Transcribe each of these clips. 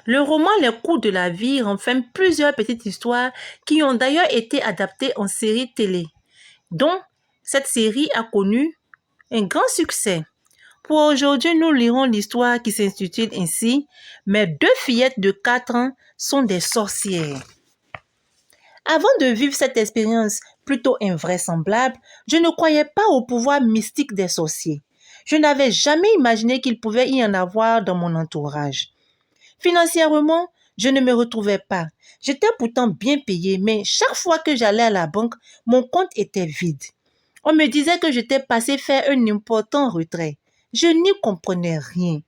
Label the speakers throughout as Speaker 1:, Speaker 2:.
Speaker 1: Le roman Les coups de la vie renferme plusieurs petites histoires qui ont d'ailleurs été adaptées en série télé, dont cette série a connu un grand succès. Pour aujourd'hui, nous lirons l'histoire qui s'intitule ainsi « Mes deux fillettes de 4 ans sont des sorcières ». Avant de vivre cette expérience plutôt invraisemblable, je ne croyais pas au pouvoir mystique des sorciers. Je n'avais jamais imaginé qu'il pouvait y en avoir dans mon entourage. Financièrement, je ne me retrouvais pas. J'étais pourtant bien payée, mais chaque fois que j'allais à la banque, mon compte était vide. On me disait que j'étais passée faire un important retrait. Je n'y comprenais rien.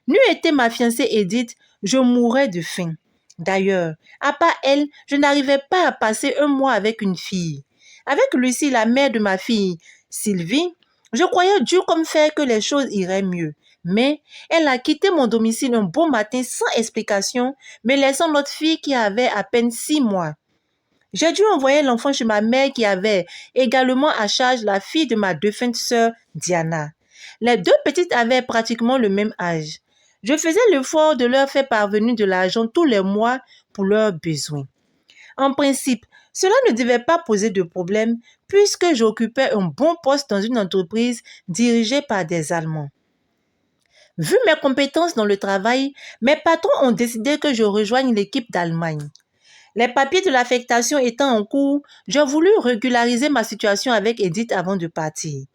Speaker 1: N'eût été ma fiancée Edith, je mourrais de faim. D'ailleurs, à part elle, je n'arrivais pas à passer un mois avec une fille. Avec Lucie, la mère de ma fille, Sylvie, je croyais dur comme fer que les choses iraient mieux. Mais elle a quitté mon domicile un beau matin sans explication, me laissant notre fille qui avait à peine 6 mois. J'ai dû envoyer l'enfant chez ma mère qui avait également à charge la fille de ma défunte sœur Diana. Les deux petites avaient pratiquement le même âge. Je faisais l'effort de leur faire parvenir de l'argent tous les mois pour leurs besoins. En principe, cela ne devait pas poser de problème puisque j'occupais un bon poste dans une entreprise dirigée par des Allemands. Vu mes compétences dans le travail, mes patrons ont décidé que je rejoigne l'équipe d'Allemagne. Les papiers de l'affectation étant en cours, j'ai voulu régulariser ma situation avec Edith avant de partir.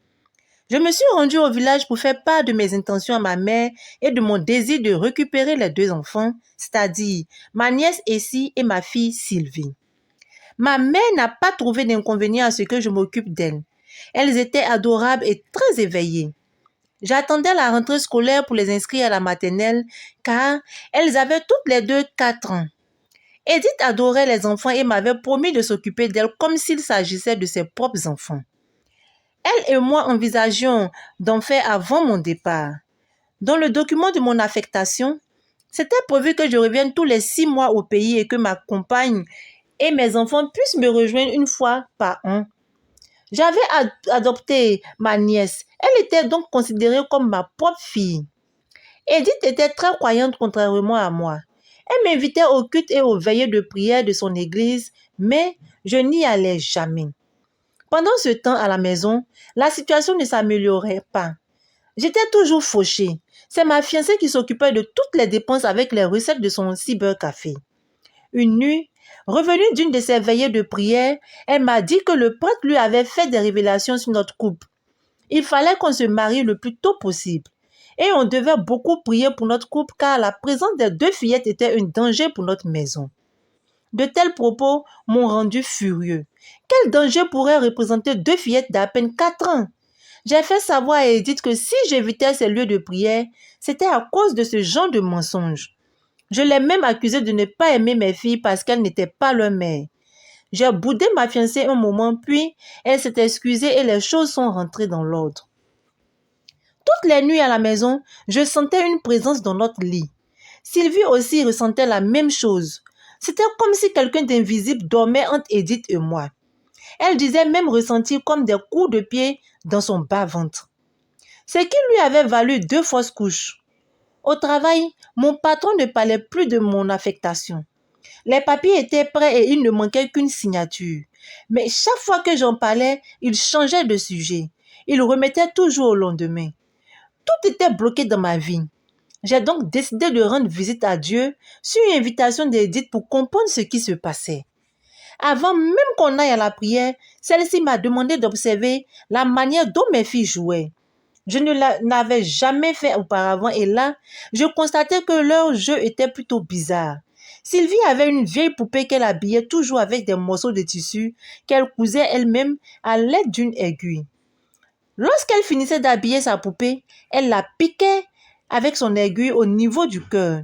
Speaker 1: Je me suis rendue au village pour faire part de mes intentions à ma mère et de mon désir de récupérer les deux enfants, c'est-à-dire ma nièce Essie et ma fille Sylvie. Ma mère n'a pas trouvé d'inconvénient à ce que je m'occupe d'elles. Elles étaient adorables et très éveillées. J'attendais la rentrée scolaire pour les inscrire à la maternelle car elles avaient toutes les deux 4 ans. Edith adorait les enfants et m'avait promis de s'occuper d'elles comme s'il s'agissait de ses propres enfants. Elle et moi envisagions d'en faire avant mon départ. Dans le document de mon affectation, c'était prévu que je revienne tous les 6 mois au pays et que ma compagne et mes enfants puissent me rejoindre une fois par an. J'avais adopté ma nièce. Elle était donc considérée comme ma propre fille. Edith était très croyante contrairement à moi. Elle m'invitait aux cultes et aux veillées de prière de son église, mais je n'y allais jamais. Pendant ce temps à la maison, la situation ne s'améliorait pas. J'étais toujours fauchée. C'est ma fiancée qui s'occupait de toutes les dépenses avec les recettes de son cybercafé. Une nuit, revenue d'une de ses veillées de prière, elle m'a dit que le prêtre lui avait fait des révélations sur notre couple. Il fallait qu'on se marie le plus tôt possible. Et on devait beaucoup prier pour notre couple car la présence des deux fillettes était un danger pour notre maison. De tels propos m'ont rendu furieux. Quel danger pourrait représenter deux fillettes d'à peine 4 ans? J'ai fait savoir à Edith que si j'évitais ces lieux de prière, c'était à cause de ce genre de mensonges. Je l'ai même accusée de ne pas aimer mes filles parce qu'elles n'étaient pas leur mère. J'ai boudé ma fiancée un moment, puis elle s'est excusée et les choses sont rentrées dans l'ordre. Toutes les nuits à la maison, je sentais une présence dans notre lit. Sylvie aussi ressentait la même chose. C'était comme si quelqu'un d'invisible dormait entre Edith et moi. Elle disait même ressentir comme des coups de pied dans son bas-ventre. Ce qui lui avait valu 2 fausses couches. Au travail, mon patron ne parlait plus de mon affectation. Les papiers étaient prêts et il ne manquait qu'une signature. Mais chaque fois que j'en parlais, il changeait de sujet. Il remettait toujours au lendemain. Tout était bloqué dans ma vie. J'ai donc décidé de rendre visite à Dieu sur invitation d'Edith pour comprendre ce qui se passait. Avant même qu'on aille à la prière, celle-ci m'a demandé d'observer la manière dont mes filles jouaient. Je ne l'avais jamais fait auparavant et là, je constatais que leur jeu était plutôt bizarre. Sylvie avait une vieille poupée qu'elle habillait toujours avec des morceaux de tissu qu'elle cousait elle-même à l'aide d'une aiguille. Lorsqu'elle finissait d'habiller sa poupée, elle la piquait avec son aiguille au niveau du cœur.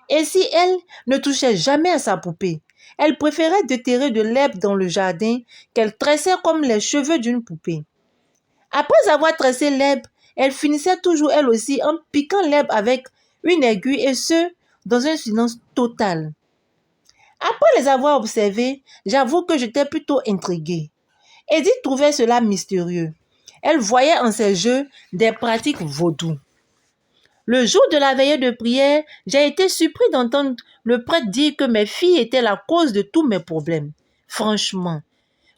Speaker 1: Et si elle ne touchait jamais à sa poupée, elle préférait déterrer de l'herbe dans le jardin qu'elle tressait comme les cheveux d'une poupée. Après avoir tressé l'herbe, elle finissait toujours elle aussi en piquant l'herbe avec une aiguille et ce, dans un silence total. Après les avoir observés, j'avoue que j'étais plutôt intriguée. Edith trouvait cela mystérieux. Elle voyait en ces jeux des pratiques vaudou. Le jour de la veillée de prière, j'ai été surpris d'entendre le prêtre dire que mes filles étaient la cause de tous mes problèmes. Franchement,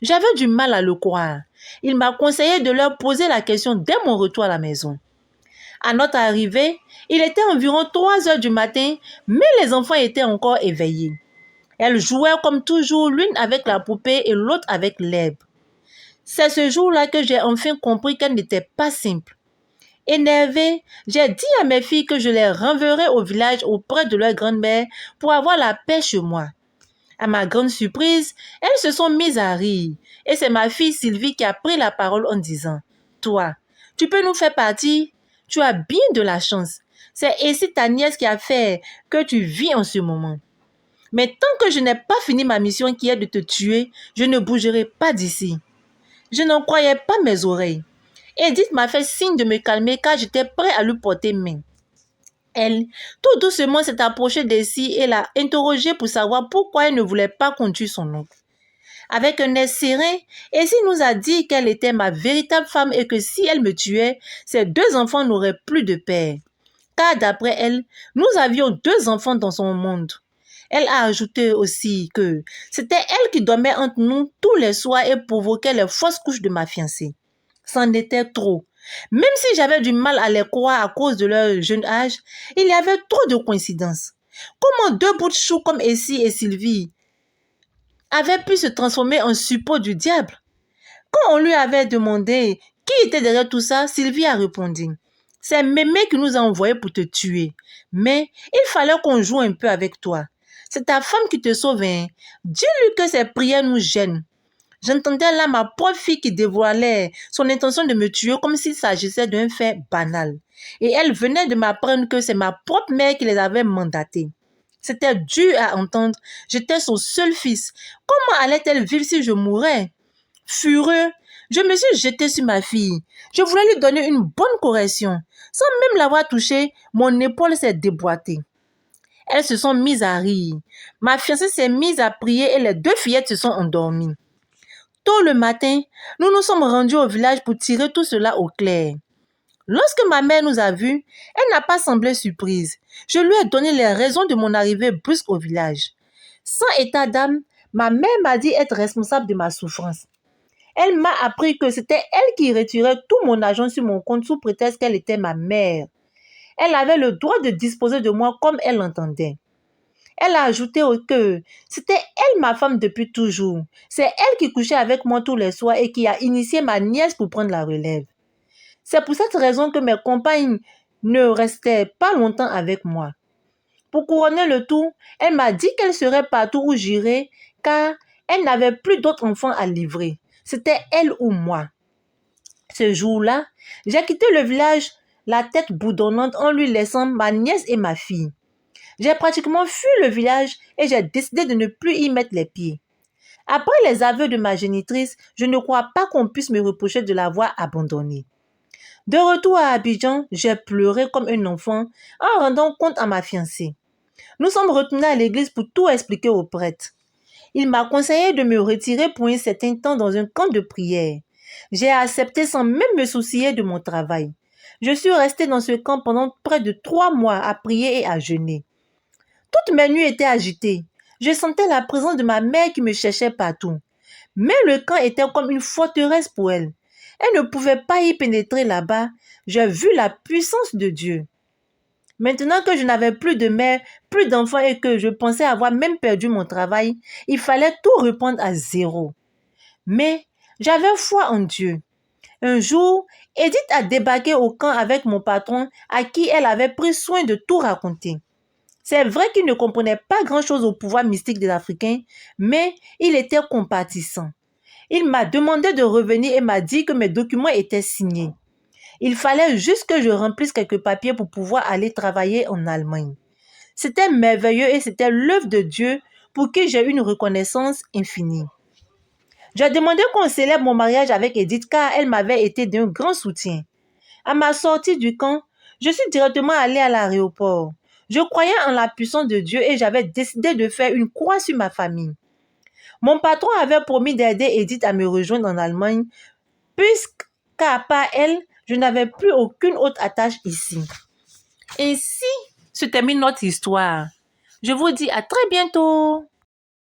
Speaker 1: j'avais du mal à le croire. Il m'a conseillé de leur poser la question dès mon retour à la maison. À notre arrivée, il était environ 3 heures du matin, mais les enfants étaient encore éveillés. Elles jouaient comme toujours, l'une avec la poupée et l'autre avec l'herbe. C'est ce jour-là que j'ai enfin compris qu'elle n'était pas simple. Énervée, j'ai dit à mes filles que je les renverrais au village auprès de leur grand-mère pour avoir la paix chez moi. À ma grande surprise, elles se sont mises à rire et c'est ma fille Sylvie qui a pris la parole en disant « Toi, tu peux nous faire partir? Tu as bien de la chance. C'est ici ta nièce qui a fait que tu vis en ce moment. Mais tant que je n'ai pas fini ma mission qui est de te tuer, je ne bougerai pas d'ici. » Je n'en croyais pas mes oreilles. Edith m'a fait signe de me calmer car j'étais prêt à lui porter main. Elle, tout doucement, s'est approchée d'Essie et l'a interrogée pour savoir pourquoi elle ne voulait pas qu'on tue son oncle. Avec un air serein, Essie nous a dit qu'elle était ma véritable femme et que si elle me tuait, ses 2 enfants n'auraient plus de père. Car d'après elle, nous avions 2 enfants dans son monde. Elle a ajouté aussi que c'était elle qui dormait entre nous tous les soirs et provoquait les fausses couches de ma fiancée. C'en était trop. Même si j'avais du mal à les croire à cause de leur jeune âge, il y avait trop de coïncidences. Comment 2 bouts de chou comme Essie et Sylvie avaient pu se transformer en suppôt du diable? Quand on lui avait demandé qui était derrière tout ça, Sylvie a répondu « C'est Mémé qui nous a envoyés pour te tuer. Mais il fallait qu'on joue un peu avec toi. C'est ta femme qui te sauve, hein. Dis-lui que ses prières nous gênent. » J'entendais là ma pauvre fille qui dévoilait son intention de me tuer comme s'il s'agissait d'un fait banal. Et elle venait de m'apprendre que c'est ma propre mère qui les avait mandatés. C'était dur à entendre. J'étais son seul fils. Comment allait-elle vivre si je mourais? Furieux, je me suis jetée sur ma fille. Je voulais lui donner une bonne correction. Sans même l'avoir touchée, mon épaule s'est déboîtée. Elles se sont mises à rire. Ma fiancée s'est mise à prier et les 2 fillettes se sont endormies. Tôt le matin, nous nous sommes rendus au village pour tirer tout cela au clair. Lorsque ma mère nous a vus, elle n'a pas semblé surprise. Je lui ai donné les raisons de mon arrivée brusque au village. Sans état d'âme, ma mère m'a dit être responsable de ma souffrance. Elle m'a appris que c'était elle qui retirait tout mon argent sur mon compte sous prétexte qu'elle était ma mère. Elle avait le droit de disposer de moi comme elle l'entendait. Elle a ajouté que c'était elle ma femme depuis toujours. C'est elle qui couchait avec moi tous les soirs et qui a initié ma nièce pour prendre la relève. C'est pour cette raison que mes compagnes ne restaient pas longtemps avec moi. Pour couronner le tout, elle m'a dit qu'elle serait partout où j'irais car elle n'avait plus d'autres enfants à livrer. C'était elle ou moi. Ce jour-là, j'ai quitté le village la tête boudonnante en lui laissant ma nièce et ma fille. J'ai pratiquement fui le village et j'ai décidé de ne plus y mettre les pieds. Après les aveux de ma génitrice, je ne crois pas qu'on puisse me reprocher de l'avoir abandonnée. De retour à Abidjan, j'ai pleuré comme un enfant en rendant compte à ma fiancée. Nous sommes retournés à l'église pour tout expliquer au prêtre. Il m'a conseillé de me retirer pour un certain temps dans un camp de prière. J'ai accepté sans même me soucier de mon travail. Je suis restée dans ce camp pendant près de 3 mois à prier et à jeûner. Toutes mes nuits étaient agitées. Je sentais la présence de ma mère qui me cherchait partout. Mais le camp était comme une forteresse pour elle. Elle ne pouvait pas y pénétrer là-bas. J'ai vu la puissance de Dieu. Maintenant que je n'avais plus de mère, plus d'enfants et que je pensais avoir même perdu mon travail, il fallait tout reprendre à zéro. Mais j'avais foi en Dieu. Un jour, Edith a débarqué au camp avec mon patron à qui elle avait pris soin de tout raconter. C'est vrai qu'il ne comprenait pas grand-chose au pouvoir mystique des Africains, mais il était compatissant. Il m'a demandé de revenir et m'a dit que mes documents étaient signés. Il fallait juste que je remplisse quelques papiers pour pouvoir aller travailler en Allemagne. C'était merveilleux et c'était l'œuvre de Dieu pour qui j'ai une reconnaissance infinie. J'ai demandé qu'on célèbre mon mariage avec Edith car elle m'avait été d'un grand soutien. À ma sortie du camp, je suis directement allée à l'aéroport. Je croyais en la puissance de Dieu et j'avais décidé de faire une croix sur ma famille. Mon patron avait promis d'aider Edith à me rejoindre en Allemagne, puisqu'à part elle, je n'avais plus aucune autre attache ici. Ainsi se termine notre histoire. Je vous dis à très bientôt.